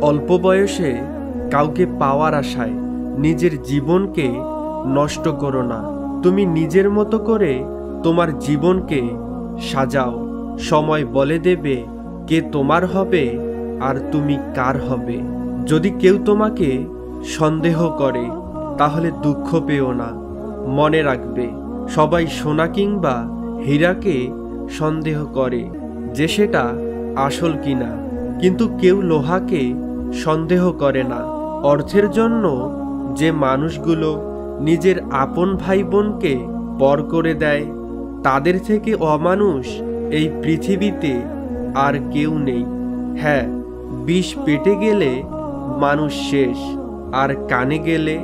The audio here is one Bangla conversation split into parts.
অল্প বয়সে কাউকে পাওয়ার আশায় নিজের জীবনকে নষ্ট করো না। তুমি নিজের মতো করে তোমার জীবনকে সাজাও। সময় বলে দেবে কে তোমার হবে আর তুমি কার হবে। যদি কেউ তোমাকে সন্দেহ করে তাহলে দুঃখ পেও না। মনে রাখবে, সবাই সোনা কিংবা হীরাকে সন্দেহ করে যে সেটা আসল কিনা, কিন্তু কেউ লোহাকে সন্দেহ করে না। অর্থের জন্য যে মানুষগুলো নিজের আপন ভাই বোনকে পর করে দেয়, তাদের থেকে অমানুষ এই পৃথিবীতে আর কেউ নেই। হ্যাঁ, বিষ পেটে গেলে মানুষ শেষ, আর কানে গেলে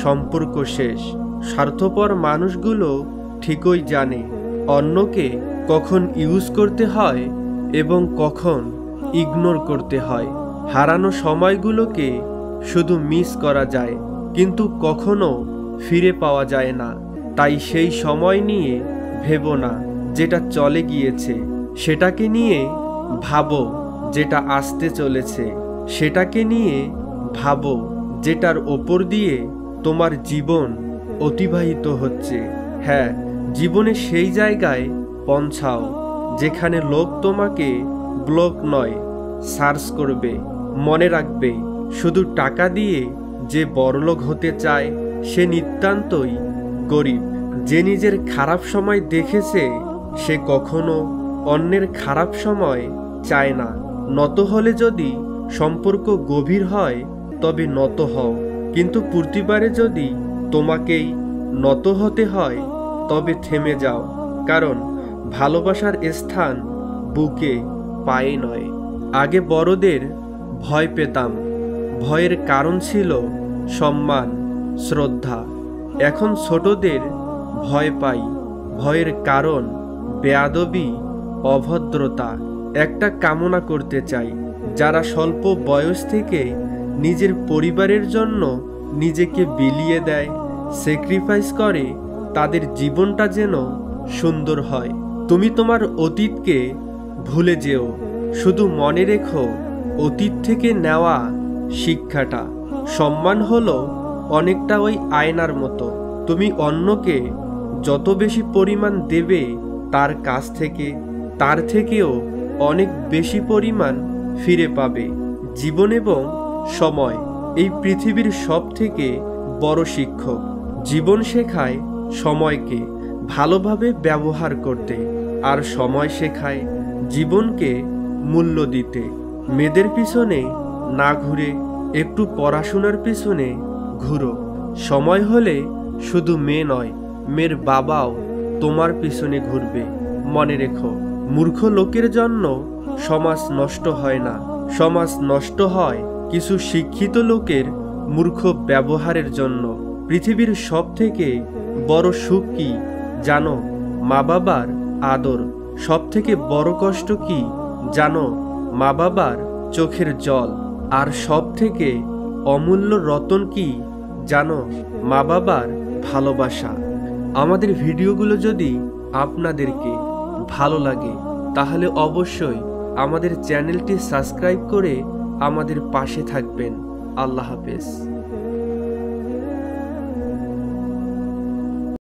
সম্পর্ক শেষ। স্বার্থপর মানুষগুলো ঠিকই জানে অন্যকে কখন ইউজ করতে হয় এবং কখন ইগনোর করতে হয়। হারানো সময়গুলোকে শুধু মিস করা যায়, কিন্তু কখনো ফিরে পাওয়া যায় না। তাই সেই সময় নিয়ে ভেবো না যেটা চলে গিয়েছে, সেটাকে নিয়ে ভাবো যেটা আসতে চলেছে। সেটাকে নিয়ে ভাবো যেটার ওপর দিয়ে তোমার জীবন অতিবাহিত হচ্ছে। হ্যাঁ, জীবনে সেই জায়গায় পৌঁছাও যেখানে লোক তোমাকে ব্লক নয়, সার্চ করবে। মনে রাখবে, শুধু টাকা দিয়ে যে বড়লোক হতে চায় সে নিতান্তই গরিব। যে নিজের খারাপ সময় দেখেছে সে কখনো অন্যের খারাপ সময় চায় না। নত হলে যদি সম্পর্ক গভীর হয় তবে নত হও, কিন্তু প্রতিবারে যদি তোমাকেই নত হতে হয় তবে থেমে যাও। কারণ ভালোবাসার স্থান বুকে, পায়ে নয়। আগে বড়দের ভয় পেতাম, ভয়ের কারণ ছিল সম্মান, শ্রদ্ধা। এখন ছোটদের ভয় পাই, ভয়ের কারণ বেয়াদবি, অভদ্রতা। একটা কামনা করতে চাই, যারা স্বল্প বয়স থেকে নিজের পরিবারের জন্য নিজেকে বিলিয়ে দেয়, স্যাক্রিফাইস করে, তাদের জীবনটা যেন সুন্দর হয়। তুমি তোমার অতীতকে ভুলে যেও, শুধু মনে রেখো অতীত থেকে নেওয়া শিক্ষাটা। সম্মান হলো অনেকটা ওই আয়নার মতো, তুমি অন্যকে যত বেশি পরিমাণ দেবে তার কাছ থেকে, তার থেকেও অনেক বেশি পরিমাণ ফিরে পাবে। জীবন এবং সময় এই পৃথিবীর সব থেকে বড় শিক্ষক। জীবন শেখায় সময়কে ভালোভাবে ব্যবহার করতে, আর সময় শেখায় জীবনকে মূল্য দিতে। মেয়েদের পিছনে না ঘুরে একটু পড়াশোনার পিছনে ঘুরো। সময় হলে শুধু মেয়ে নয়, মেয়ের বাবাও তোমার পিছনে ঘুরবে। মনে রেখো, মূর্খ লোকের জন্য সমাজ নষ্ট হয় না, সমাজ নষ্ট হয় কিছু শিক্ষিত লোকের মূর্খ ব্যবহারের জন্য। পৃথিবীর সব থেকে বড় সুখ কি জানো? মা বাবার আদর। সব থেকে বড় কষ্ট কি জানো? মা বাবার চোখের জল। আর সব থেকে অমূল্য রতন কি জানো? মা বাবার ভালোবাসা। আমাদের ভিডিওগুলো যদি আপনাদেরকে ভালো লাগে তাহলে অবশ্যই আমাদের চ্যানেলটি সাবস্ক্রাইব করে আমাদের পাশে থাকবেন। আল্লাহ হাফেজ।